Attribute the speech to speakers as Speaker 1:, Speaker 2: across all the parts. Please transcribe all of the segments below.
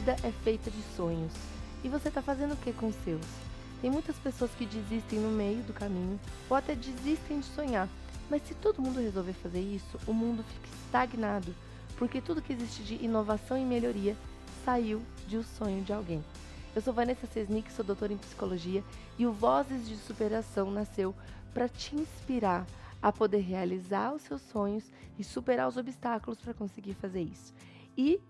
Speaker 1: vida é feita de sonhos. E você tá fazendo o que com os seus? Tem muitas pessoas que desistem no meio do caminho ou até desistem de sonhar. Mas se todo mundo resolver fazer isso, o mundo fica estagnado, porque tudo que existe de inovação e melhoria saiu de um sonho de alguém. Eu sou Vanessa Cesnick, sou doutora em psicologia e o Vozes de Superação nasceu para te inspirar a poder realizar os seus sonhos e superar os obstáculos para conseguir fazer isso. E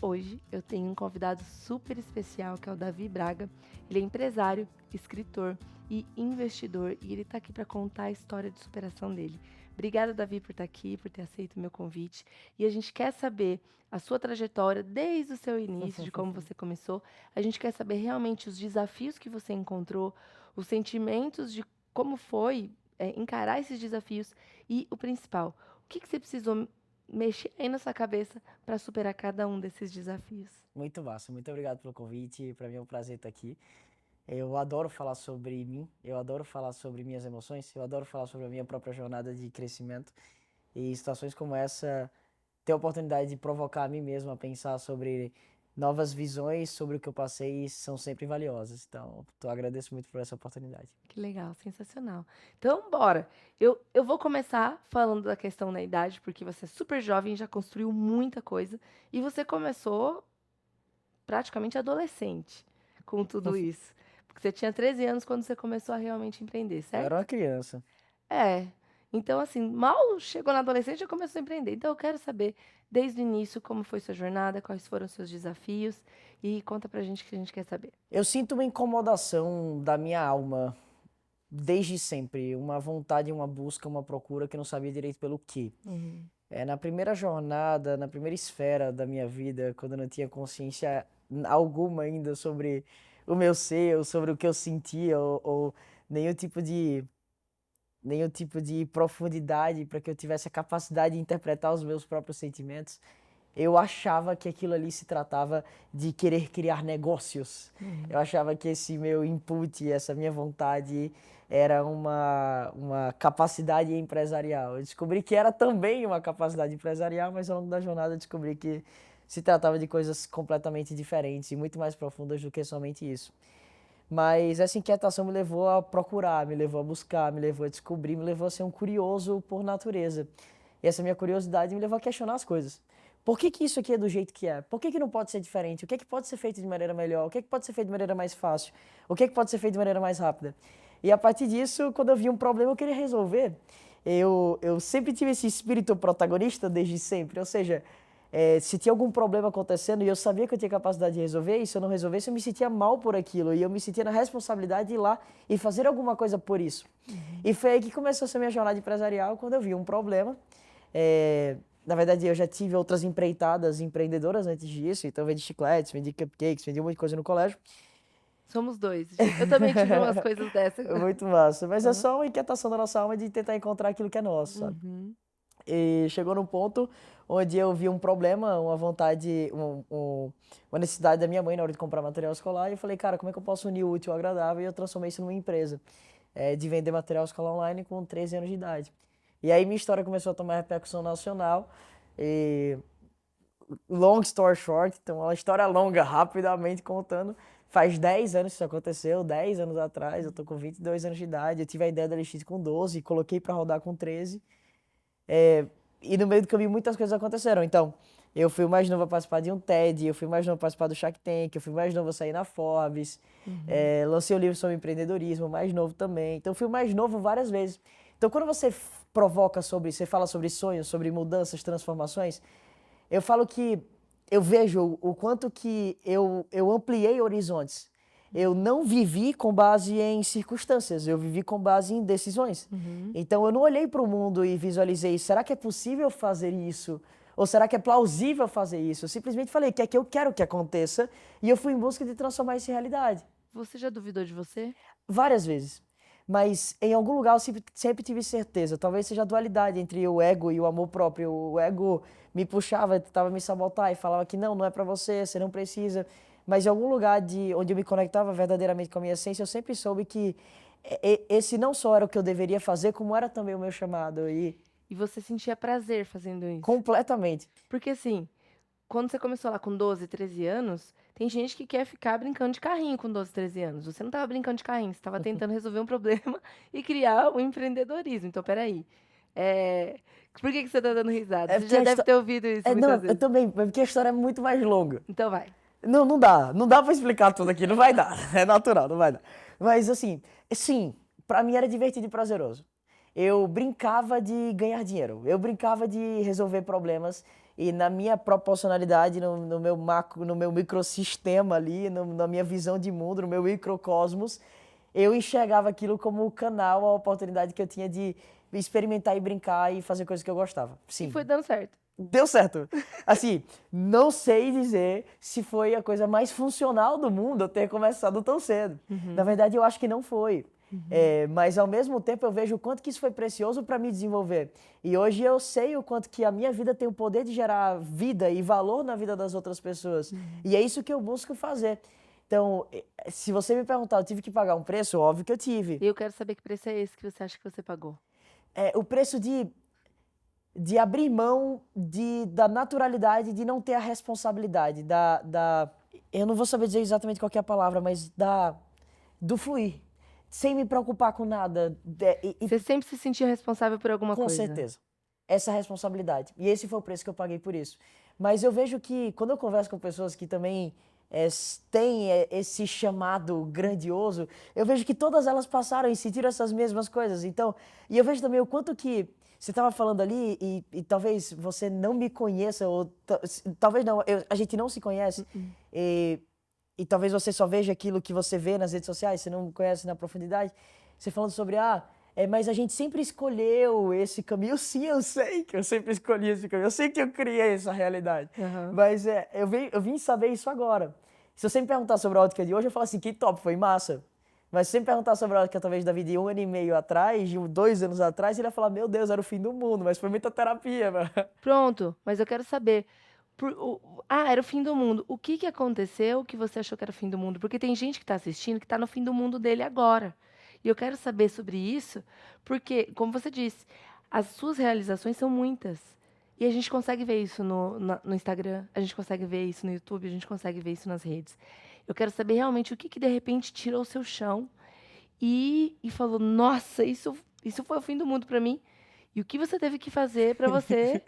Speaker 1: hoje eu tenho um convidado super especial que é o Davi Braga. Ele é empresário, escritor e investidor e ele está aqui para contar a história de superação dele. Obrigada, Davi, por estar aqui, por ter aceito o meu convite. E a gente quer saber a sua trajetória desde o seu início, de como você começou. A gente quer saber realmente os desafios que você encontrou, os sentimentos de como foi encarar esses desafios e o principal, o que você precisou mexer aí na sua cabeça para superar cada um desses desafios.
Speaker 2: Muito massa, muito obrigado pelo convite. Para mim é um prazer estar aqui. Eu adoro falar sobre mim, eu adoro falar sobre minhas emoções, eu adoro falar sobre a minha própria jornada de crescimento. E situações como essa, ter a oportunidade de provocar a mim mesmo a pensar sobre novas visões sobre o que eu passei são sempre valiosas. Então, eu agradeço muito por essa oportunidade.
Speaker 1: Que legal, sensacional. Então, bora. Eu vou começar falando da questão da idade, porque você é super jovem, já construiu muita coisa, e você começou praticamente adolescente com tudo isso. Porque você tinha 13 anos quando você começou a realmente empreender,
Speaker 2: Eu era
Speaker 1: certo?
Speaker 2: uma criança.
Speaker 1: É. Então, assim, mal chegou na adolescência já começou a empreender. Então, eu quero saber, desde o início, como foi sua jornada, quais foram os seus desafios, e conta pra gente que a gente quer saber.
Speaker 2: Eu sinto uma incomodação da minha alma desde sempre, uma vontade, uma busca, uma procura que eu não sabia direito pelo quê. Na primeira jornada, na primeira esfera da minha vida, quando eu não tinha consciência alguma ainda sobre o meu ser, ou sobre o que eu sentia, ou nenhum tipo de, nenhum tipo de profundidade para que eu tivesse a capacidade de interpretar os meus próprios sentimentos, eu achava que aquilo ali se tratava de querer criar negócios. Eu achava que esse meu input, essa minha vontade era uma capacidade empresarial. Eu descobri que era também uma capacidade empresarial, mas ao longo da jornada eu descobri que se tratava de coisas completamente diferentes e muito mais profundas do que somente isso. Mas essa inquietação me levou a procurar, me levou a buscar, me levou a descobrir, me levou a ser um curioso por natureza. E essa minha curiosidade me levou a questionar as coisas. Por que que isso aqui é do jeito que é? Por que que não pode ser diferente? O que é que pode ser feito de maneira melhor? O que é que pode ser feito de maneira mais fácil? O que é que pode ser feito de maneira mais rápida? E a partir disso, quando eu vi um problema, eu queria resolver. Eu sempre tive esse espírito protagonista desde sempre. Ou seja, se tinha algum problema acontecendo e eu sabia que eu tinha capacidade de resolver, e se eu não resolvesse, eu me sentia mal por aquilo. E eu me sentia na responsabilidade de ir lá e fazer alguma coisa por isso. E foi aí que começou essa minha jornada empresarial, quando eu vi um problema. Na verdade, eu já tive outras empreitadas empreendedoras antes disso, então eu vendi chicletes, vendi cupcakes, vendi um monte de coisa no colégio.
Speaker 1: Somos dois. Eu também tive umas coisas dessas.
Speaker 2: Muito massa, mas é
Speaker 1: Aham.
Speaker 2: só uma inquietação da nossa alma de tentar encontrar aquilo que é nosso, sabe?
Speaker 1: Uhum.
Speaker 2: E chegou num ponto onde eu vi um problema, uma vontade, uma necessidade da minha mãe na hora de comprar material escolar. E eu falei, cara, como é que eu posso unir o útil ao agradável? E eu transformei isso numa empresa de vender material escolar online com 13 anos de idade. E aí minha história começou a tomar repercussão nacional. E long story short, então uma história longa, rapidamente contando. Faz 10 anos que isso aconteceu, 10 anos atrás, eu tô com 22 anos de idade. Eu tive a ideia da LX com 12, coloquei para rodar com 13. E no meio do caminho muitas coisas aconteceram. Então, eu fui o mais novo a participar de um TED, eu fui o mais novo a participar do Shark Tank, eu fui o mais novo a sair na Forbes, lancei um livro sobre empreendedorismo, mais novo também. Então, eu fui o mais novo várias vezes. Então, quando você provoca sobre, você fala sobre sonhos, sobre mudanças, transformações, eu falo que eu vejo o quanto que eu ampliei horizontes. Eu não vivi com base em circunstâncias, eu vivi com base em decisões. Então eu não olhei para o mundo e visualizei, será que é possível fazer isso? Ou será que é plausível fazer isso? Eu simplesmente falei, que é que eu quero que aconteça, e eu fui em busca de transformar isso em realidade.
Speaker 1: Você já duvidou de você?
Speaker 2: Várias vezes. Mas em algum lugar eu sempre tive certeza. Talvez seja a dualidade entre o ego e o amor próprio. O ego me puxava, tentava me sabotar e falava que não é pra você não precisa. Mas em algum lugar onde eu me conectava verdadeiramente com a minha essência, eu sempre soube que esse não só era o que eu deveria fazer, como era também o meu chamado. E
Speaker 1: E você sentia prazer fazendo isso?
Speaker 2: completamente.
Speaker 1: Porque assim, quando você começou lá com 12, 13 anos, Tem gente que quer ficar brincando de carrinho com 12, 13 anos. Você não estava brincando de carrinho, você estava tentando resolver um problema e criar um empreendedorismo. Então, peraí. Por que você está dando risada?
Speaker 2: É
Speaker 1: Você
Speaker 2: porque
Speaker 1: já deve ter ouvido isso muitas
Speaker 2: não, eu
Speaker 1: vezes.
Speaker 2: também, é porque a história é muito mais longa.
Speaker 1: Então vai.
Speaker 2: Não dá. Não dá pra explicar tudo aqui, não vai dar. É natural, não vai dar. Mas assim, sim, pra mim era divertido e prazeroso. Eu brincava de ganhar dinheiro, eu brincava de resolver problemas e na minha proporcionalidade, no meu macro, no meu microsistema ali, na minha visão de mundo, no meu microcosmos, eu enxergava aquilo como o canal, a oportunidade que eu tinha de experimentar e brincar e fazer coisas que eu gostava.
Speaker 1: E
Speaker 2: Sim.
Speaker 1: foi dando certo.
Speaker 2: Deu certo. Assim, não sei dizer se foi a coisa mais funcional do mundo eu ter começado tão cedo. Na verdade, eu acho que não foi. Mas, ao mesmo tempo, eu vejo o quanto que isso foi precioso para me desenvolver. E hoje eu sei o quanto que a minha vida tem o poder de gerar vida e valor na vida das outras pessoas. E é isso que eu busco fazer. Então, se você me perguntar, eu tive que pagar um preço? Óbvio que eu tive.
Speaker 1: E eu quero saber que preço é esse que você acha que você pagou.
Speaker 2: O preço de abrir mão da naturalidade, de não ter a responsabilidade, eu não vou saber dizer exatamente qual que é a palavra, mas do fluir, sem me preocupar com nada.
Speaker 1: Você sempre se sentia responsável por alguma
Speaker 2: Com
Speaker 1: coisa.
Speaker 2: certeza. Essa responsabilidade. E esse foi o preço que eu paguei por isso. Mas eu vejo que, quando eu converso com pessoas que também têm esse chamado grandioso, eu vejo que todas elas passaram e sentiram essas mesmas coisas. Então, e eu vejo também o quanto que você estava falando ali e talvez você não me conheça, ou talvez não, a gente não se conhece, e talvez você só veja aquilo que você vê nas redes sociais, você não conhece na profundidade. Você falando sobre, mas a gente sempre escolheu esse caminho. Sim, eu sei que eu sempre escolhi esse caminho. Eu sei que eu criei essa realidade. Mas eu vim saber isso agora. Se você me perguntar sobre a ótica de hoje, eu falo assim, que top, foi massa. Mas se você me perguntar sobre a ótica talvez da vida de 1 ano e meio atrás, de 2 anos atrás, ele ia falar, meu Deus, era o fim do mundo, mas foi muita terapia, mano.
Speaker 1: Pronto, mas eu quero saber. Era o fim do mundo. O que aconteceu que você achou que era o fim do mundo? Porque tem gente que está assistindo que está no fim do mundo dele agora. E eu quero saber sobre isso, porque, como você disse, as suas realizações são muitas. E a gente consegue ver isso no Instagram, a gente consegue ver isso no YouTube, a gente consegue ver isso nas redes. Eu quero saber realmente o que de repente tirou o seu chão e falou: nossa, isso foi o fim do mundo para mim. E o que você teve que fazer para você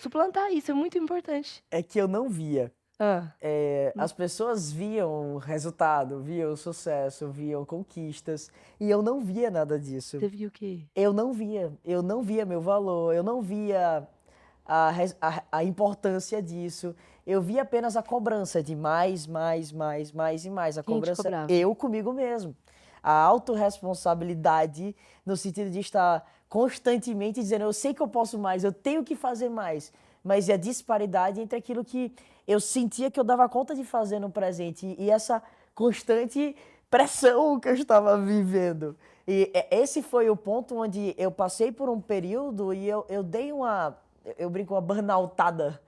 Speaker 1: suplantar isso? É muito importante.
Speaker 2: É que eu não via.
Speaker 1: Ah,
Speaker 2: As pessoas viam o resultado, viam o sucesso, viam conquistas, e eu não via nada disso.
Speaker 1: você viu o quê?
Speaker 2: Eu não via meu valor, eu não via a importância disso. Eu via apenas a cobrança de mais, mais, mais, mais e mais. A
Speaker 1: Quem te
Speaker 2: cobrança
Speaker 1: cobrava?
Speaker 2: eu comigo mesmo. A autorresponsabilidade no sentido de estar constantemente dizendo, eu sei que eu posso mais, eu tenho que fazer mais. Mas a disparidade entre aquilo que eu sentia que eu dava conta de fazer no presente e essa constante pressão que eu estava vivendo. E esse foi o ponto onde eu passei por um período e eu dei eu brinco, uma burnoutada.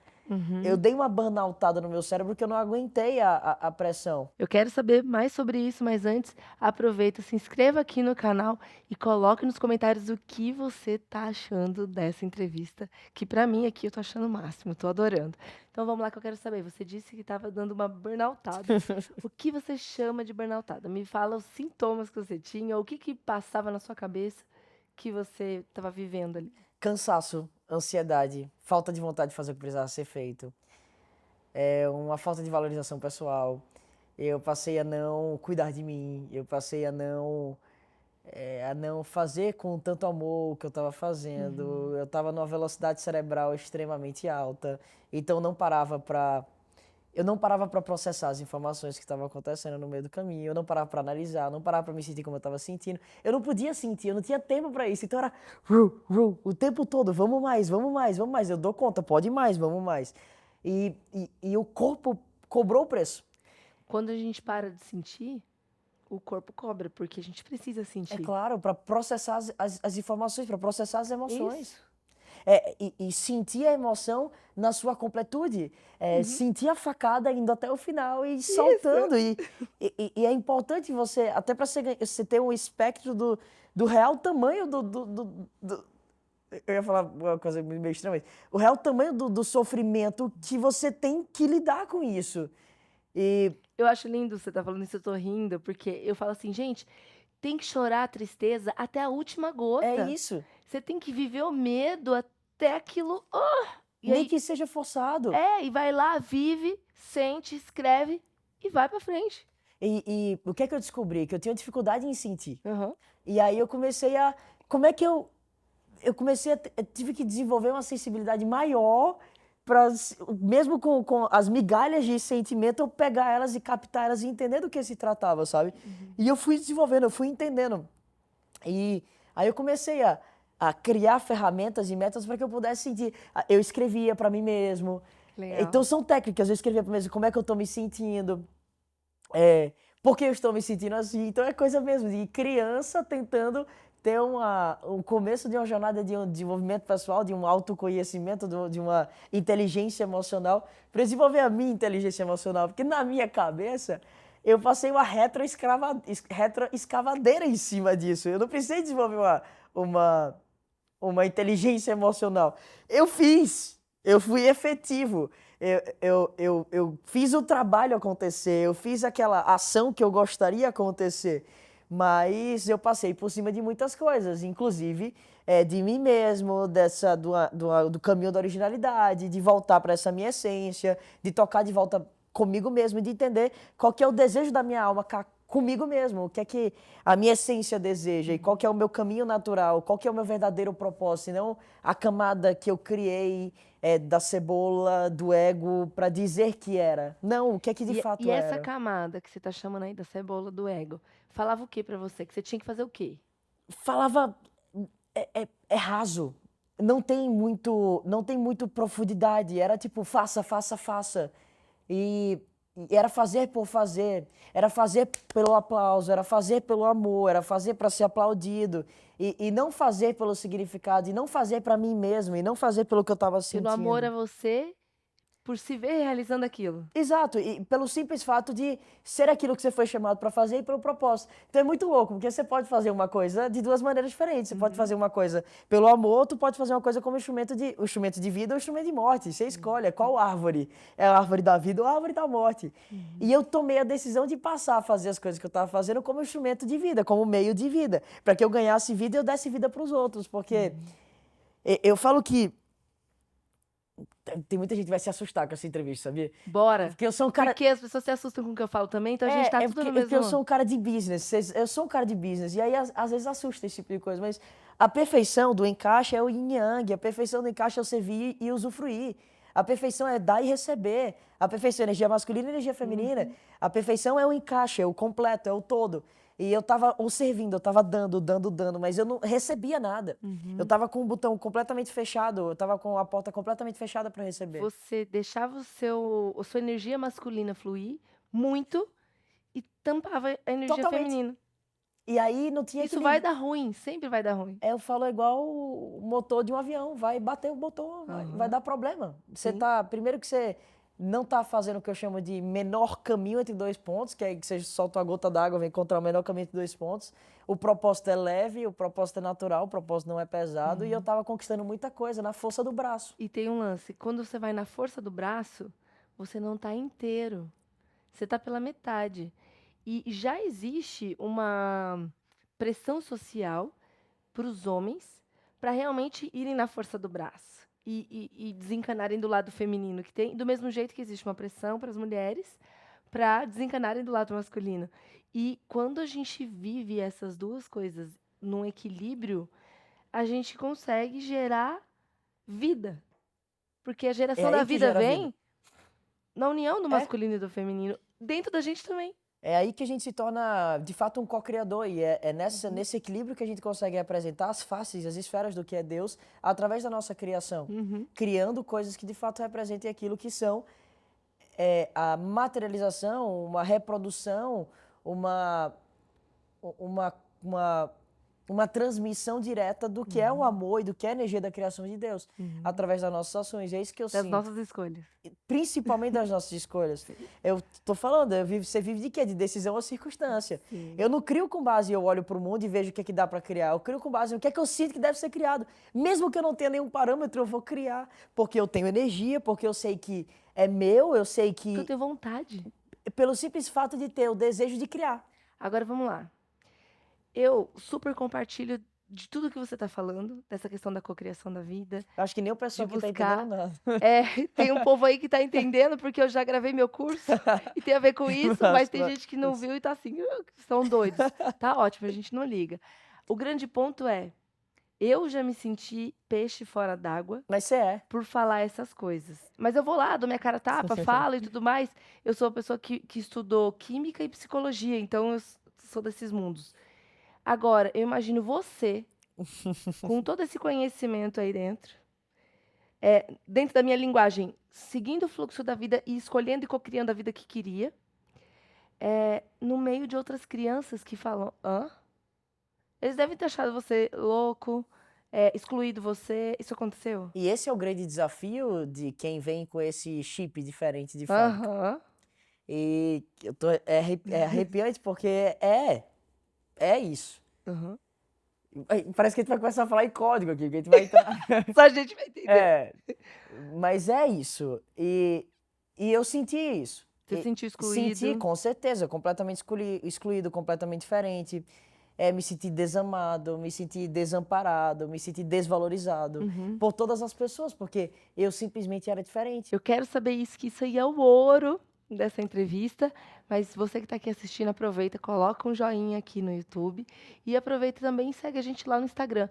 Speaker 2: Eu dei uma burnoutada no meu cérebro porque eu não aguentei a pressão.
Speaker 1: Eu quero saber mais sobre isso, mas antes, aproveita, se inscreva aqui no canal e coloque nos comentários o que você tá achando dessa entrevista, que pra mim aqui eu tô achando o máximo, tô adorando. Então vamos lá que eu quero saber. Você disse que estava dando uma burnoutada. O que você chama de burnoutada? Me fala os sintomas que você tinha, o que passava na sua cabeça que você estava vivendo ali.
Speaker 2: Cansaço, ansiedade, falta de vontade de fazer o que precisava ser feito, uma falta de valorização pessoal. Eu passei a não cuidar de mim, eu passei a não fazer com tanto amor o que eu estava fazendo. Eu estava numa velocidade cerebral extremamente alta, então eu não parava para processar as informações que estavam acontecendo no meio do caminho, eu não parava para analisar, não parava para me sentir como eu estava sentindo. Eu não podia sentir, eu não tinha tempo para isso. Então era o tempo todo, vamos mais, vamos mais, vamos mais. Eu dou conta, pode mais, vamos mais. E o corpo cobrou o preço.
Speaker 1: Quando a gente para de sentir, o corpo cobra, porque a gente precisa sentir.
Speaker 2: É claro, para processar as informações, para processar as emoções.
Speaker 1: Isso.
Speaker 2: E sentir a emoção na sua completude. Sentir a facada indo até o final e soltando. E é importante você, até para você ter um espectro do real tamanho eu ia falar uma coisa meio estranha, mas o real tamanho do sofrimento que você tem que lidar com isso. E
Speaker 1: Eu acho lindo você tá falando isso, eu tô rindo, porque eu falo assim, gente, tem que chorar a tristeza até a última
Speaker 2: é
Speaker 1: gota.
Speaker 2: isso.
Speaker 1: Você tem que viver o medo até aquilo. E
Speaker 2: Nem
Speaker 1: aí,
Speaker 2: que seja forçado.
Speaker 1: e vai lá, vive, sente, escreve e vai pra frente.
Speaker 2: E o que é que eu descobri? Que eu tinha dificuldade em sentir.
Speaker 1: Aham.
Speaker 2: E aí eu comecei a. Como é que eu comecei a. Eu tive que desenvolver uma sensibilidade maior para, mesmo com as migalhas de sentimento, eu pegar elas e captar elas e entender do que se tratava, sabe? E eu fui desenvolvendo, eu fui entendendo. E aí eu comecei a criar ferramentas e métodos para que eu pudesse sentir. Eu escrevia para mim mesmo.
Speaker 1: Legal.
Speaker 2: Então são técnicas, eu escrevia para mim mesmo como é que eu estou me sentindo. Por que eu estou me sentindo assim? Então é coisa mesmo de criança tentando ter um começo de uma jornada de um desenvolvimento pessoal, de um autoconhecimento, de uma inteligência emocional, para desenvolver a minha inteligência emocional. Porque na minha cabeça, eu passei uma retroescavadeira em cima disso. Eu não precisei desenvolver uma, uma inteligência emocional. Eu fui efetivo. Eu fiz o trabalho acontecer, eu fiz aquela ação que eu gostaria acontecer, mas eu passei por cima de muitas coisas, inclusive de mim mesmo, do caminho da originalidade, de voltar para essa minha essência, de tocar de volta comigo mesmo, de entender qual que é o desejo da minha alma comigo mesmo, o que é que a minha essência deseja e qual que é o meu caminho natural, qual que é o meu verdadeiro propósito, e não a camada que eu criei da cebola, do ego, para dizer que era. Não, o que é que de fato
Speaker 1: E essa
Speaker 2: era.
Speaker 1: camada que você tá chamando aí da cebola do ego, falava o que pra você? Que você tinha que fazer o quê?
Speaker 2: Falava, é raso, não tem muito profundidade, era tipo, faça, faça, faça. E, e era fazer por fazer, era fazer pelo aplauso, era fazer pelo amor, era fazer para ser aplaudido. E não fazer pelo significado, e não fazer para mim mesmo, e não fazer pelo que eu estava
Speaker 1: Pelo amor
Speaker 2: sentindo.
Speaker 1: a você, por se ver realizando aquilo.
Speaker 2: Exato, e pelo simples fato de ser aquilo que você foi chamado para fazer e pelo propósito. Então é muito louco, porque você pode fazer uma coisa de duas maneiras diferentes. Você pode fazer uma coisa pelo amor, tu pode fazer uma coisa como o instrumento de vida ou instrumento de morte. Você escolhe qual árvore. É a árvore da vida ou a árvore da morte. E eu tomei a decisão de passar a fazer as coisas que eu estava fazendo como instrumento de vida, como meio de vida, para que eu ganhasse vida e eu desse vida para os outros. Porque eu falo que tem muita gente que vai se assustar com essa entrevista, sabia?
Speaker 1: Bora.
Speaker 2: Porque eu sou um cara.
Speaker 1: Porque as pessoas se assustam com o que eu falo também, então a gente tá tudo no
Speaker 2: É porque eu sou
Speaker 1: mesmo.
Speaker 2: um cara de business. Eu sou um cara de business. E aí, às vezes, assusta esse tipo de coisa. Mas a perfeição do encaixe é o yin yang. A perfeição do encaixe é o servir e usufruir. A perfeição é dar e receber. A perfeição é energia masculina e energia feminina. A perfeição é o encaixe, é o completo, é o todo. E eu tava o servindo, eu tava dando, mas eu não recebia nada. Eu tava com o botão completamente fechado, eu tava com a porta completamente fechada para receber.
Speaker 1: Você deixava a sua energia masculina fluir muito e tampava a energia
Speaker 2: Totalmente.
Speaker 1: feminina.
Speaker 2: E aí não tinha
Speaker 1: Isso vai
Speaker 2: equilíbrio.
Speaker 1: dar ruim, sempre vai dar ruim.
Speaker 2: Eu falo igual o motor de um avião, vai bater o motor, vai
Speaker 1: Aham.
Speaker 2: dar problema.
Speaker 1: Sim.
Speaker 2: Primeiro que você não tá fazendo o que eu chamo de menor caminho entre dois pontos, que é que você solta uma gota d'água, vem encontrar o menor caminho entre dois pontos. O propósito é leve, o propósito é natural, o propósito não é pesado, e eu tava conquistando muita coisa na força do braço.
Speaker 1: E tem um lance, quando você vai na força do braço, você não tá inteiro. Você tá pela metade. E já existe uma pressão social para os homens para realmente irem na força do braço e desencanarem do lado feminino que tem, do mesmo jeito que existe uma pressão para as mulheres para desencanarem do lado masculino. E quando a gente vive essas duas coisas num equilíbrio, a gente consegue gerar vida. Porque a
Speaker 2: É
Speaker 1: geração da
Speaker 2: aí que
Speaker 1: vida
Speaker 2: gera vida.
Speaker 1: vem na união do
Speaker 2: É.
Speaker 1: masculino e do feminino, dentro da gente também.
Speaker 2: É aí que a gente se torna, de fato, um co-criador. E é nesse equilíbrio que a gente consegue apresentar as faces, as esferas do que é Deus, através da nossa criação. Criando coisas que, de fato, representem aquilo que são a materialização, uma reprodução, uma, uma, uma, uma transmissão direta do que é o amor e do que é a energia da criação de Deus, através das nossas ações. É isso que eu
Speaker 1: Das
Speaker 2: sinto.
Speaker 1: nossas escolhas.
Speaker 2: Principalmente das nossas escolhas. Eu tô falando, você vive de quê? De decisão ou circunstância. Eu não crio com base, eu olho para o mundo e vejo o que é que dá para criar. Eu crio com base no que é que eu sinto que deve ser criado. Mesmo que eu não tenha nenhum parâmetro, eu vou criar. Porque eu tenho energia, porque eu sei que é meu, eu sei
Speaker 1: Porque eu
Speaker 2: que
Speaker 1: tenho vontade.
Speaker 2: pelo simples fato de ter o desejo de criar.
Speaker 1: Agora vamos lá. Eu super compartilho de tudo que você está falando, dessa questão da cocriação da vida,
Speaker 2: Eu acho que nem o
Speaker 1: de
Speaker 2: pessoal que tá entendendo
Speaker 1: buscar.
Speaker 2: nada.
Speaker 1: Tem um povo aí que tá entendendo, porque eu já gravei meu curso e tem a ver com isso, mas tem gente que não viu e tá assim, são doidos. Tá ótimo, a gente não liga. O grande ponto é, eu já me senti peixe fora d'água
Speaker 2: Mas você é.
Speaker 1: por falar essas coisas. Mas eu vou lá, dou minha cara a tapa, falo e tudo mais. Eu sou uma pessoa que estudou química e psicologia, então eu sou desses mundos. Agora, eu imagino você, com todo esse conhecimento aí dentro, dentro da minha linguagem, seguindo o fluxo da vida e escolhendo e cocriando a vida que queria, no meio de outras crianças que falam, hã? Eles devem ter achado você louco, excluído você. Isso aconteceu?
Speaker 2: E esse é o grande desafio de quem vem com esse chip diferente de fábrica.
Speaker 1: Aham.
Speaker 2: E eu tô, é arrepiante porque é isso.
Speaker 1: Aham.
Speaker 2: Parece que a gente vai começar a falar em código aqui, que a gente vai entrar.
Speaker 1: Só a gente vai entender.
Speaker 2: É, mas é isso. E eu senti isso.
Speaker 1: Você
Speaker 2: E
Speaker 1: sentiu
Speaker 2: senti,
Speaker 1: excluído?
Speaker 2: com certeza, completamente excluído, completamente diferente. Me senti desamado, me senti desamparado, me senti desvalorizado por todas as pessoas, porque eu simplesmente era diferente.
Speaker 1: Eu quero saber isso, que isso aí é o ouro dessa entrevista, mas você que está aqui assistindo, aproveita, coloca um joinha aqui no YouTube e aproveita também e segue a gente lá no Instagram,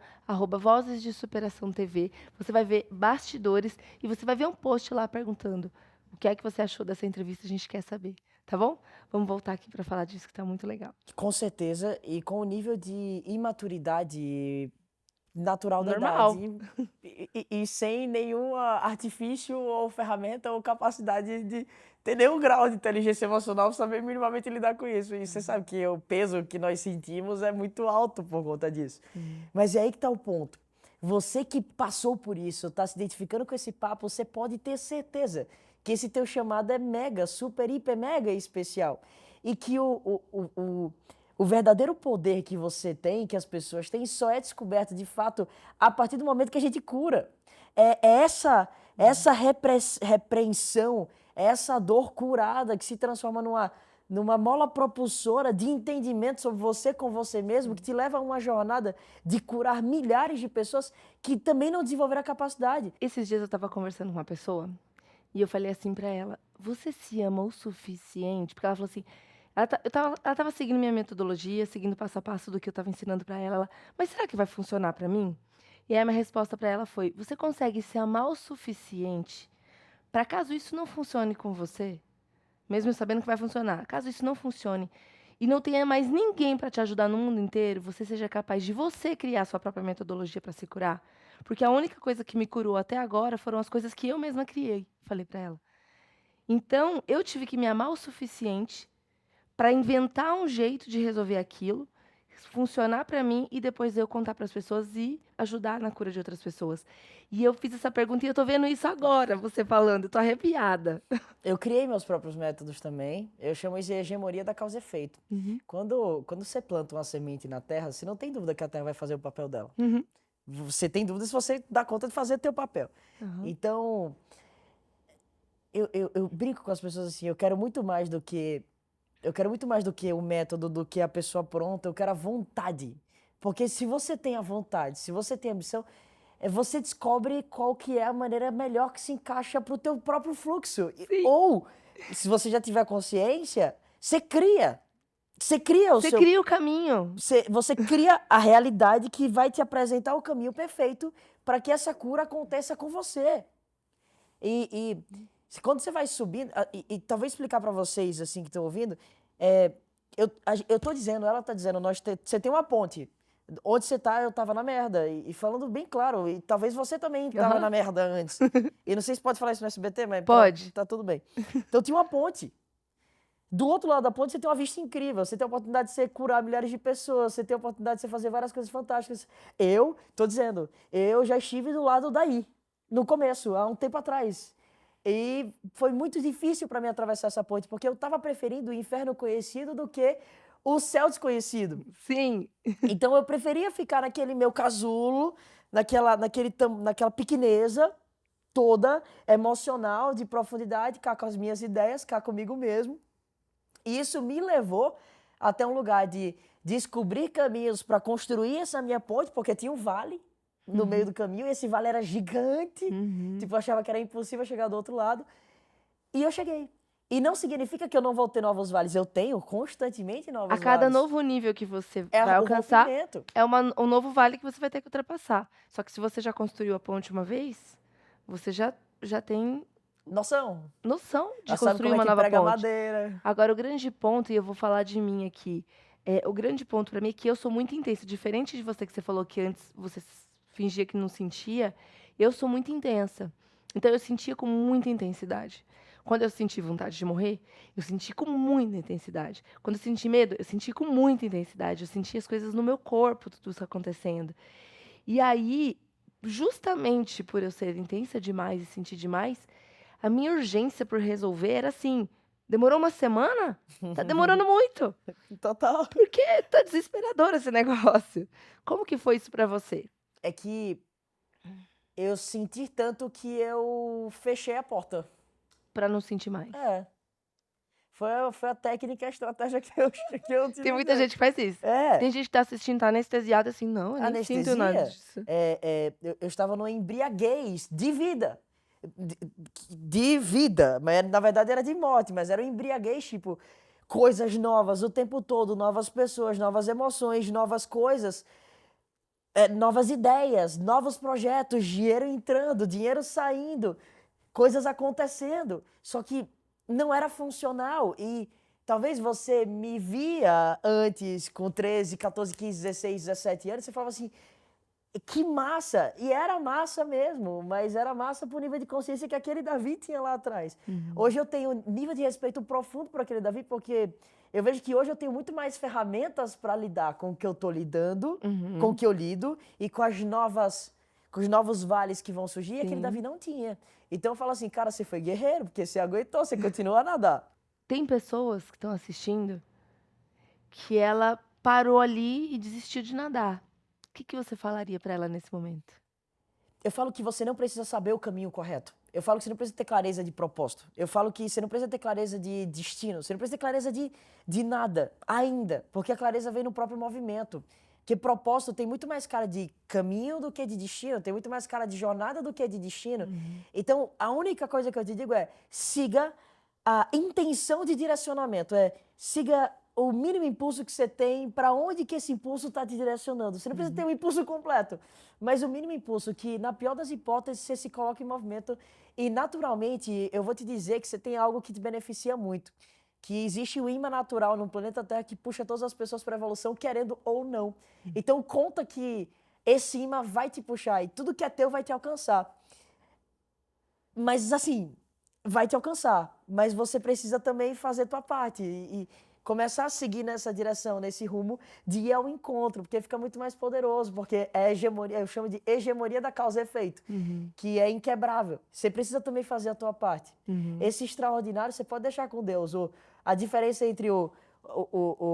Speaker 1: @Vozes de Superação TV. Você vai ver bastidores e você vai ver um post lá perguntando o que é que você achou dessa entrevista, a gente quer saber, tá bom? Vamos voltar aqui para falar disso que está muito legal.
Speaker 2: Com certeza, e com o nível de imaturidade natural da
Speaker 1: Normal.
Speaker 2: idade e sem nenhum artifício ou ferramenta ou capacidade de ter nenhum grau de inteligência emocional para saber minimamente lidar com isso. E você sabe que o peso que nós sentimos é muito alto por conta disso. Mas é aí que está o ponto. Você que passou por isso, está se identificando com esse papo, você pode ter certeza que esse teu chamado é mega, super, hiper, mega especial. E que o verdadeiro poder que você tem, que as pessoas têm, só é descoberto de fato a partir do momento que a gente cura. Essa repreensão, essa dor curada que se transforma numa mola propulsora de entendimento sobre você com você mesmo, que te leva a uma jornada de curar milhares de pessoas que também não desenvolveram a capacidade.
Speaker 1: Esses dias eu estava conversando com uma pessoa e eu falei assim para ela: "Você se ama o suficiente?" Porque ela falou assim, ela tava seguindo minha metodologia, seguindo passo a passo do que eu estava ensinando para ela. Mas será que vai funcionar para mim? E aí a minha resposta para ela foi: "Você consegue se amar o suficiente para caso isso não funcione com você, mesmo sabendo que vai funcionar, caso isso não funcione e não tenha mais ninguém para te ajudar no mundo inteiro, você seja capaz de você criar sua própria metodologia para se curar? Porque a única coisa que me curou até agora foram as coisas que eu mesma criei", falei para ela. Então, eu tive que me amar o suficiente para inventar um jeito de resolver aquilo, funcionar para mim e depois eu contar para as pessoas e ajudar na cura de outras pessoas. E eu fiz essa pergunta e eu tô vendo isso agora, você falando, eu tô arrepiada.
Speaker 2: Eu criei meus próprios métodos também. Eu chamo isso de hegemonia da causa e efeito. Quando você planta uma semente na terra, você não tem dúvida que a terra vai fazer o papel dela. Você tem dúvida se você dá conta de fazer o teu papel. Então, eu brinco com as pessoas assim, eu quero muito mais do que o método, do que a pessoa pronta, eu quero a vontade. Porque se você tem a vontade, se você tem a ambição, você descobre qual que é a maneira melhor que se encaixa para o teu próprio fluxo. Ou, se você já tiver consciência, você cria. Você cria o
Speaker 1: Você
Speaker 2: seu...
Speaker 1: cria o caminho.
Speaker 2: Você cria a realidade que vai te apresentar o caminho perfeito para que essa cura aconteça com você. E quando você vai subindo, e talvez explicar para vocês assim que estão ouvindo, eu tô dizendo, ela tá dizendo, você tem uma ponte. Onde você tá, eu tava na merda. E falando bem claro, e talvez você também tava na merda antes. E não sei se pode falar isso no SBT, mas
Speaker 1: Pode.
Speaker 2: tá tudo bem. Então tinha uma ponte. Do outro lado da ponte você tem uma vista incrível, você tem a oportunidade de você curar milhares de pessoas, você tem a oportunidade de você fazer várias coisas fantásticas. Eu, tô dizendo, eu já estive do lado daí, no começo, há um tempo atrás. E foi muito difícil para mim atravessar essa ponte, porque eu estava preferindo o inferno conhecido do que o céu desconhecido.
Speaker 1: Sim.
Speaker 2: Então eu preferia ficar naquele meu casulo, naquela pequeneza toda, emocional, de profundidade, cá com as minhas ideias, cá comigo mesmo, E isso me levou até um lugar de descobrir caminhos para construir essa minha ponte, porque tinha um vale no meio do caminho, e esse vale era gigante, tipo, eu achava que era impossível chegar do outro lado, e eu cheguei. E não significa que eu não vou ter novos vales, eu tenho constantemente novos
Speaker 1: A cada
Speaker 2: vales.
Speaker 1: novo nível que você
Speaker 2: É
Speaker 1: vai
Speaker 2: o
Speaker 1: alcançar,
Speaker 2: rompimento.
Speaker 1: é um novo vale que você vai ter que ultrapassar. Só que se você já construiu a ponte uma vez, você já tem
Speaker 2: Noção.
Speaker 1: noção de
Speaker 2: Já sabe
Speaker 1: construir
Speaker 2: como é
Speaker 1: uma
Speaker 2: que
Speaker 1: nova
Speaker 2: prega a
Speaker 1: ponte.
Speaker 2: madeira.
Speaker 1: Agora, o grande ponto, e eu vou falar de mim aqui, o grande ponto pra mim é que eu sou muito intensa. Diferente de você, que você falou que antes você fingia que não sentia, eu sou muito intensa. Então, eu sentia com muita intensidade. Quando eu senti vontade de morrer, eu senti com muita intensidade. Quando eu senti medo, eu senti com muita intensidade. Eu senti as coisas no meu corpo, tudo isso acontecendo. E aí, justamente por eu ser intensa demais e sentir demais, a minha urgência por resolver era assim: demorou uma semana? Tá demorando muito.
Speaker 2: Total.
Speaker 1: Porque tá desesperador esse negócio. Como que foi isso pra você?
Speaker 2: É que eu senti tanto que eu fechei a porta.
Speaker 1: Pra não sentir mais.
Speaker 2: É. Foi a técnica, a estratégia que eu
Speaker 1: Tem muita
Speaker 2: utilizei.
Speaker 1: gente que faz isso.
Speaker 2: É.
Speaker 1: Tem gente que tá assistindo, tá anestesiada assim, não, eu nem sinto nada
Speaker 2: Anestesia,
Speaker 1: disso.
Speaker 2: eu estava numa embriaguez de vida. De vida, mas na verdade era de morte, mas era um embriaguez, tipo, coisas novas o tempo todo, novas pessoas, novas emoções, novas coisas, novas ideias, novos projetos, dinheiro entrando, dinheiro saindo, coisas acontecendo. Só que não era funcional e talvez você me via antes com 13, 14, 15, 16, 17 anos, você falava assim, que massa! E era massa mesmo, mas era massa pro nível de consciência que aquele Davi tinha lá atrás. Hoje eu tenho um nível de respeito profundo por aquele Davi, porque eu vejo que hoje eu tenho muito mais ferramentas para lidar com o que eu tô lidando, com o que eu lido e com os novos vales que vão surgir, e aquele Davi não tinha. Então eu falo assim, cara, você foi guerreiro, porque você aguentou, você continua a nadar.
Speaker 1: Tem pessoas que estão assistindo que ela parou ali e desistiu de nadar. O que você falaria pra ela nesse momento?
Speaker 2: Eu falo que você não precisa saber o caminho correto. Eu falo que você não precisa ter clareza de propósito. Eu falo que você não precisa ter clareza de destino. Você não precisa ter clareza de nada ainda. Porque a clareza vem no próprio movimento. Porque propósito tem muito mais cara de caminho do que de destino. Tem muito mais cara de jornada do que de destino. Então, a única coisa que eu te digo é siga a intenção de direcionamento. Siga o mínimo impulso que você tem, para onde que esse impulso está te direcionando. Você não precisa ter um impulso completo, mas o mínimo impulso que, na pior das hipóteses, você se coloca em movimento e, naturalmente, eu vou te dizer que você tem algo que te beneficia muito, que existe o imã natural no planeta Terra que puxa todas as pessoas para a evolução, querendo ou não. Então, conta que esse imã vai te puxar e tudo que é teu vai te alcançar. Mas, assim, vai te alcançar, mas você precisa também fazer tua parte e começar a seguir nessa direção, nesse rumo de ir ao encontro, porque fica muito mais poderoso, porque é hegemonia, eu chamo de hegemonia da causa e efeito, que é inquebrável. Você precisa também fazer a tua parte. Esse extraordinário você pode deixar com Deus. A diferença entre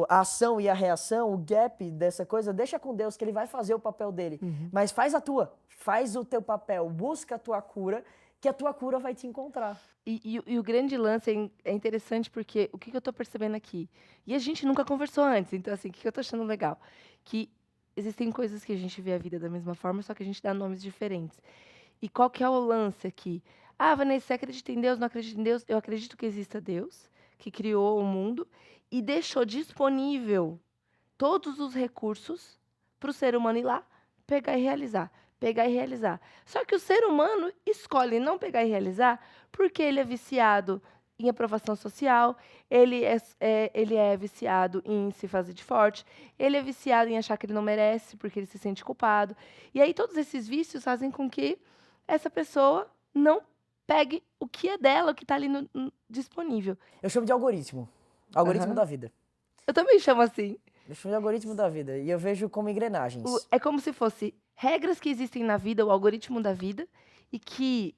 Speaker 2: a ação e a reação, o gap dessa coisa, deixa com Deus que Ele vai fazer o papel dele. Mas faz a tua, faz o teu papel, busca a tua cura, que a tua cura vai te encontrar.
Speaker 1: E o grande lance é interessante porque o que eu tô percebendo aqui? E a gente nunca conversou antes, então assim, o que eu tô achando legal? Que existem coisas que a gente vê a vida da mesma forma, só que a gente dá nomes diferentes. E qual que é o lance aqui? Ah, Vanessa, você acredita em Deus? Não acredita em Deus? Eu acredito que exista Deus, que criou o mundo e deixou disponível todos os recursos para o ser humano ir lá, pegar e realizar. Pegar e realizar. Só que o ser humano escolhe não pegar e realizar porque ele é viciado em aprovação social, ele é viciado em se fazer de forte, ele é viciado em achar que ele não merece porque ele se sente culpado. E aí todos esses vícios fazem com que essa pessoa não pegue o que é dela, o que está ali disponível.
Speaker 2: Eu chamo de algoritmo. Algoritmo da vida.
Speaker 1: Eu também chamo assim.
Speaker 2: Eu chamo de algoritmo da vida. E eu vejo como engrenagens.
Speaker 1: É como se fosse regras que existem na vida, o algoritmo da vida, e que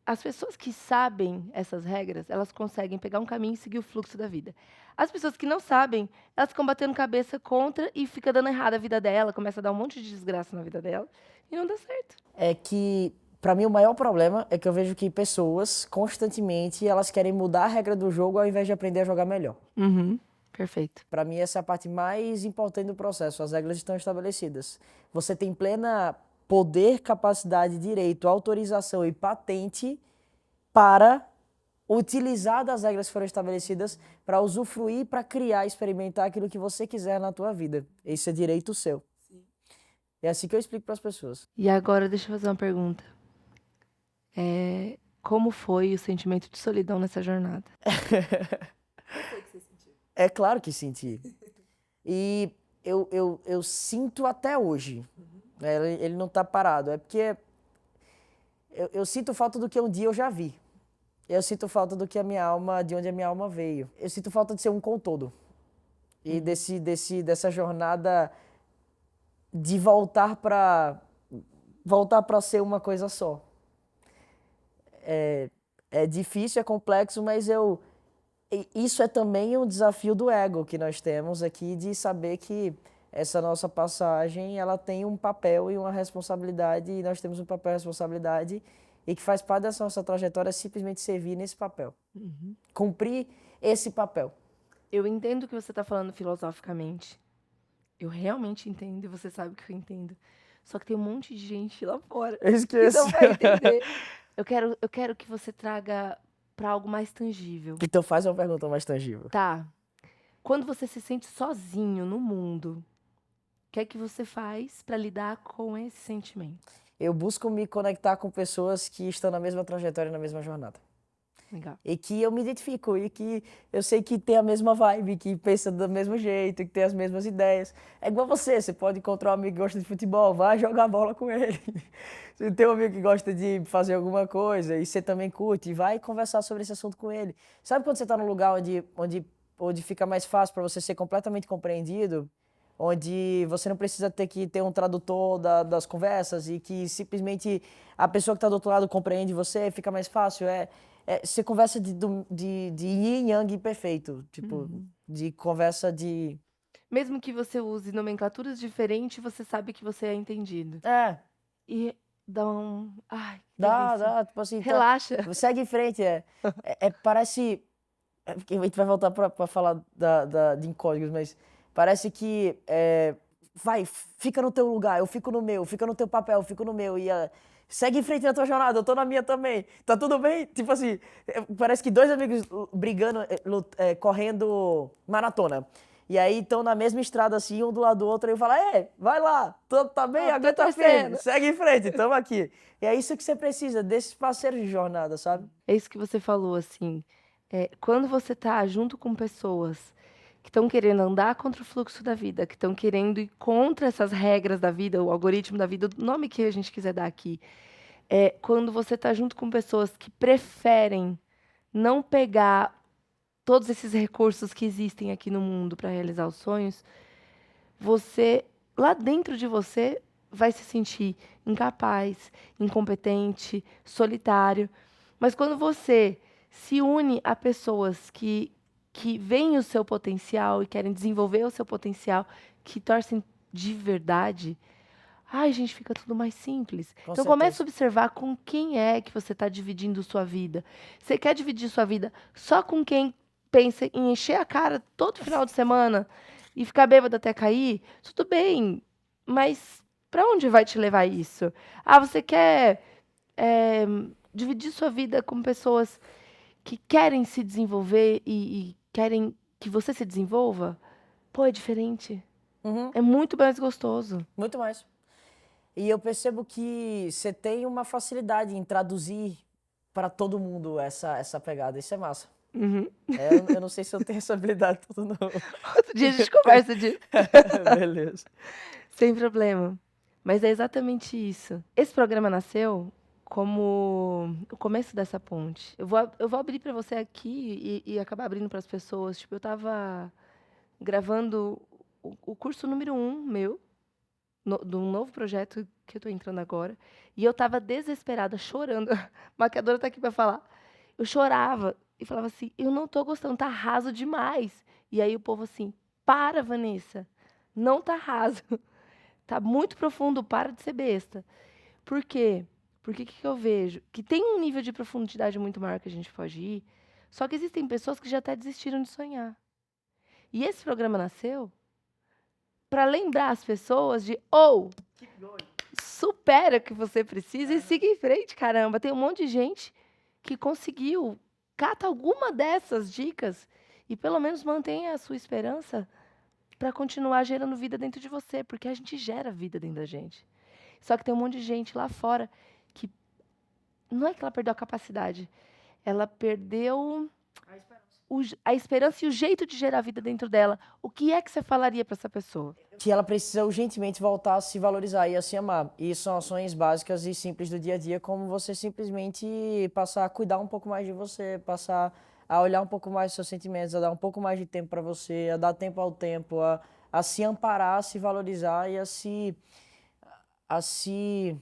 Speaker 1: as pessoas que sabem essas regras, elas conseguem pegar um caminho e seguir o fluxo da vida. As pessoas que não sabem, elas ficam batendo cabeça contra e fica dando errado a vida dela, começa a dar um monte de desgraça na vida dela e não dá certo.
Speaker 2: É que Pra mim, o maior problema é que eu vejo que pessoas, constantemente, elas querem mudar a regra do jogo ao invés de aprender a jogar melhor.
Speaker 1: Perfeito.
Speaker 2: Pra mim, essa é a parte mais importante do processo. As regras estão estabelecidas. Você tem plena poder, capacidade, direito, autorização e patente para utilizar das regras que foram estabelecidas para usufruir, para criar, experimentar aquilo que você quiser na tua vida. Esse é direito seu. É assim que eu explico para as pessoas.
Speaker 1: E agora, deixa eu fazer uma pergunta. Como foi o sentimento de solidão nessa jornada?
Speaker 2: É claro que senti. E eu sinto até hoje. Ele não tá parado. É porque eu sinto falta do que um dia eu já vi. Eu sinto falta do que a minha alma, de onde a minha alma veio. Eu sinto falta de ser um com o todo. E dessa jornada de voltar para ser uma coisa só. É difícil, é complexo, mas isso é também um desafio do ego que nós temos aqui, de saber que essa nossa passagem, ela tem um papel e uma responsabilidade, e nós temos um papel e responsabilidade, e que faz parte dessa nossa trajetória simplesmente servir nesse papel. Cumprir esse papel.
Speaker 1: Eu entendo o que você está falando filosoficamente. Eu realmente entendo, e você sabe que eu entendo. Só que tem um monte de gente lá fora
Speaker 2: Eu esqueço.
Speaker 1: que não vai entender. Eu quero que você traga para algo mais tangível.
Speaker 2: Então faz uma pergunta mais tangível.
Speaker 1: Tá. Quando você se sente sozinho no mundo, o que é que você faz para lidar com esse sentimento?
Speaker 2: Eu busco me conectar com pessoas que estão na mesma trajetória, na mesma jornada.
Speaker 1: Legal.
Speaker 2: E que eu me identifico, e que eu sei que tem a mesma vibe, que pensa do mesmo jeito, que tem as mesmas ideias. É igual você pode encontrar um amigo que gosta de futebol, vai jogar bola com ele. Você tem um amigo que gosta de fazer alguma coisa e você também curte, vai conversar sobre esse assunto com ele. Sabe quando você está num lugar onde fica mais fácil para você ser completamente compreendido? Onde você não precisa ter que ter um tradutor das conversas e que simplesmente a pessoa que está do outro lado compreende você, fica mais fácil. Você conversa de yin yang perfeito, tipo, de conversa de...
Speaker 1: Mesmo que você use nomenclaturas diferentes, você sabe que você é entendido. E dá um... Ai, que delícia.
Speaker 2: Dá, tipo assim...
Speaker 1: Relaxa.
Speaker 2: Segue em frente, parece... A gente vai voltar pra falar de incógnitos, mas parece que... vai, fica no teu lugar, eu fico no meu, fica no teu papel, eu fico no meu, segue em frente na tua jornada, eu tô na minha também. Tá tudo bem? Tipo assim, parece que dois amigos brigando, correndo maratona. E aí estão na mesma estrada assim, um do lado do outro, e eu falo, vai lá, tá bem, aguenta firme, segue em frente, tamo aqui. E é isso que você precisa, desses parceiros de jornada, sabe?
Speaker 1: É isso que você falou, assim, quando você tá junto com pessoas que estão querendo andar contra o fluxo da vida, que estão querendo ir contra essas regras da vida, o algoritmo da vida, o nome que a gente quiser dar aqui, quando você tá junto com pessoas que preferem não pegar todos esses recursos que existem aqui no mundo para realizar os sonhos, você, lá dentro de você, vai se sentir incapaz, incompetente, solitário. Mas quando você se une a pessoas que veem o seu potencial e querem desenvolver o seu potencial, que torcem de verdade, ai, gente, fica tudo mais simples. Então comece a observar com quem é que você está dividindo sua vida. Você quer dividir sua vida só com quem pensa em encher a cara todo final de semana e ficar bêbado até cair? Tudo bem, mas para onde vai te levar isso? Ah, você quer dividir sua vida com pessoas que querem se desenvolver e querem que você se desenvolva? Pô, é diferente. É muito mais gostoso.
Speaker 2: Muito mais. E eu percebo que você tem uma facilidade em traduzir para todo mundo essa pegada. Isso é massa. Eu não sei se eu tenho essa habilidade toda, não.
Speaker 1: Outro dia a gente conversa disso.
Speaker 2: Beleza.
Speaker 1: Sem problema. Mas é exatamente isso. Esse programa nasceu como o começo dessa ponte. Eu vou abrir para você aqui e acabar abrindo para as pessoas. Tipo, eu estava gravando o curso número 1 meu, de um novo projeto que eu estou entrando agora. E eu estava desesperada, chorando. A maquiadora está aqui para falar. Eu chorava e falava assim, eu não estou gostando, tá raso demais. E aí o povo assim, para, Vanessa, não tá raso. Tá muito profundo, para de ser besta. Por quê? Porque o que eu vejo? Que tem um nível de profundidade muito maior que a gente pode ir, só que existem pessoas que já até desistiram de sonhar. E esse programa nasceu para lembrar as pessoas de, supera o que você precisa e siga em frente, caramba. Tem um monte de gente que conseguiu, cata alguma dessas dicas e pelo menos mantenha a sua esperança para continuar gerando vida dentro de você, porque a gente gera vida dentro da gente. Só que tem um monte de gente lá fora que não é que ela perdeu a capacidade, ela perdeu a esperança e o jeito de gerar vida dentro dela. O que é que você falaria para essa pessoa?
Speaker 2: Que ela precisa urgentemente voltar a se valorizar e a se amar. E são ações básicas e simples do dia a dia, como você simplesmente passar a cuidar um pouco mais de você, passar a olhar um pouco mais os seus sentimentos, a dar um pouco mais de tempo para você, a dar tempo ao tempo, a se amparar, a se valorizar e a se, a se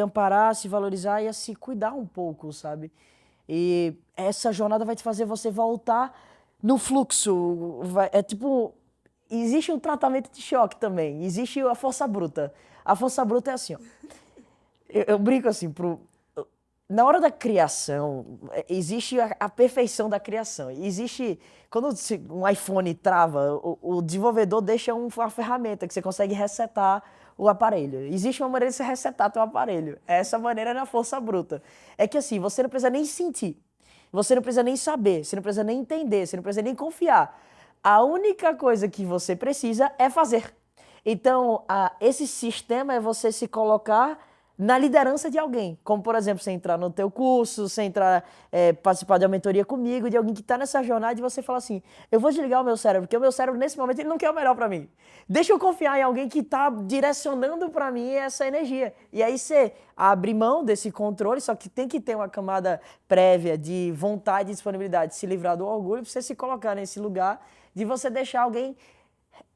Speaker 2: amparar, a se valorizar e a se cuidar um pouco, sabe? E essa jornada vai te fazer você voltar no fluxo. É tipo, existe um tratamento de choque também. Existe a força bruta. A força bruta é assim, ó. Eu brinco assim, na hora da criação, existe a perfeição da criação. Existe, quando um iPhone trava, o desenvolvedor deixa uma ferramenta que você consegue resetar o aparelho. Existe uma maneira de você resetar teu aparelho. Essa maneira é na força bruta. É que assim, você não precisa nem sentir. Você não precisa nem saber, você não precisa nem entender, você não precisa nem confiar. A única coisa que você precisa é fazer. Então, esse sistema é você se colocar na liderança de alguém. Como, por exemplo, você entrar no teu curso, você entrar, participar de uma mentoria comigo, de alguém que está nessa jornada e você fala assim, eu vou desligar o meu cérebro, porque o meu cérebro, nesse momento, ele não quer o melhor para mim. Deixa eu confiar em alguém que está direcionando para mim essa energia. E aí você abre mão desse controle, só que tem que ter uma camada prévia de vontade e disponibilidade de se livrar do orgulho, para você se colocar nesse lugar de você deixar alguém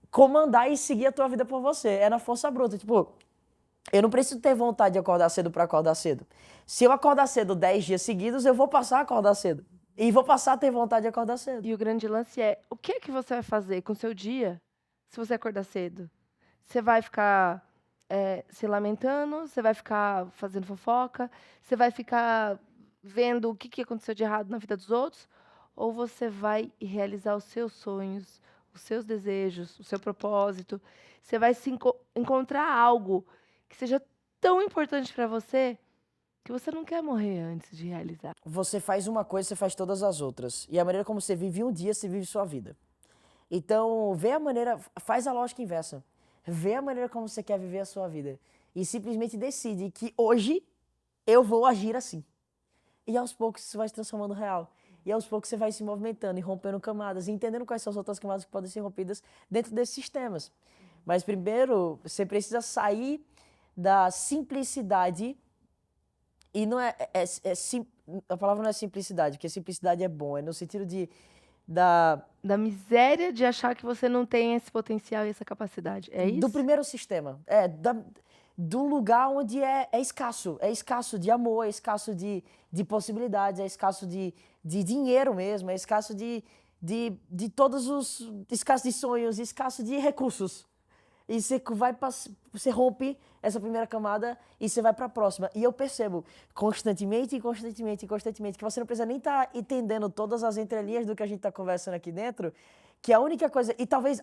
Speaker 2: comandar e seguir a tua vida por você. É na força bruta. Tipo, eu não preciso ter vontade de acordar cedo para acordar cedo. Se eu acordar cedo 10 dias seguidos, eu vou passar a acordar cedo. E vou passar a ter vontade de acordar cedo.
Speaker 1: E o grande lance é, o que é que você vai fazer com o seu dia se você acordar cedo? Você vai ficar se lamentando? Você vai ficar fazendo fofoca? Você vai ficar vendo o que aconteceu de errado na vida dos outros? Ou você vai realizar os seus sonhos, os seus desejos, o seu propósito? Você vai encontrar algo que seja tão importante para você que você não quer morrer antes de realizar.
Speaker 2: Você faz uma coisa, você faz todas as outras. E a maneira como você vive um dia, você vive sua vida. Então, faz a lógica inversa. Vê a maneira como você quer viver a sua vida. E simplesmente decide que hoje eu vou agir assim. E aos poucos isso vai se transformando real. E aos poucos você vai se movimentando e rompendo camadas, e entendendo quais são as outras camadas que podem ser rompidas dentro desses sistemas. Mas primeiro, você precisa sair da simplicidade. E não a palavra não é simplicidade, porque simplicidade é bom, é no sentido
Speaker 1: da miséria de achar que você não tem esse potencial e essa capacidade. É isso?
Speaker 2: Do primeiro sistema. Do lugar onde é escasso. É escasso de amor, é escasso de possibilidades, é escasso de dinheiro mesmo, é escasso de todos os... escasso de sonhos, escasso de recursos. E você rompe essa primeira camada e você vai para a próxima. E eu percebo constantemente que você não precisa nem estar entendendo todas as entrelinhas do que a gente está conversando aqui dentro, que a única coisa... E talvez,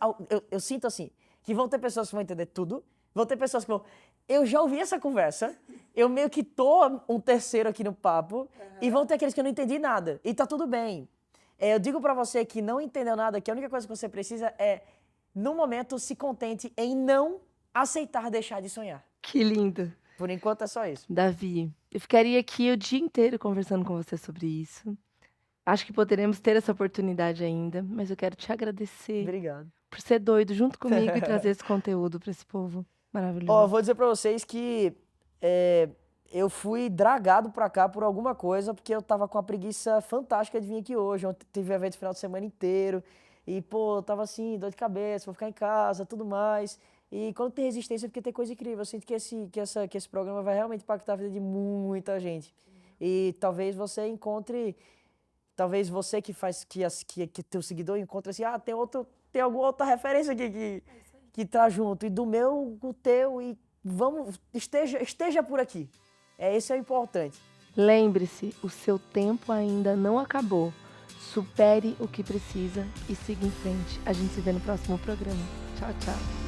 Speaker 2: eu sinto assim, que vão ter pessoas que vão entender tudo, vão ter pessoas que vão... Eu já ouvi essa conversa, eu meio que tô um terceiro aqui no papo, e vão ter aqueles que eu não entendi nada. E tá tudo bem. Eu digo para você que não entendeu nada, que a única coisa que você precisa é... no momento, se contente em não aceitar deixar de sonhar.
Speaker 1: Que lindo.
Speaker 2: Por enquanto é só isso.
Speaker 1: Davi, eu ficaria aqui o dia inteiro conversando com você sobre isso. Acho que poderemos ter essa oportunidade ainda, mas eu quero te agradecer.
Speaker 2: Obrigado.
Speaker 1: Por ser doido junto comigo e trazer esse conteúdo para esse povo maravilhoso.
Speaker 2: Vou dizer para vocês que eu fui dragado para cá por alguma coisa, porque eu tava com a preguiça fantástica de vir aqui hoje. Ontem teve evento final de semana inteiro. E, eu tava assim, dor de cabeça, vou ficar em casa, tudo mais. E quando tem resistência é porque tem coisa incrível. Eu sinto que esse programa vai realmente impactar a vida de muita gente. E talvez você encontre, talvez você que teu seguidor encontre assim, tem alguma outra referência aqui que traz junto. E do meu, o teu, e esteja por aqui. Esse é o importante.
Speaker 1: Lembre-se, o seu tempo ainda não acabou. Supere o que precisa e siga em frente. A gente se vê no próximo programa. Tchau, tchau.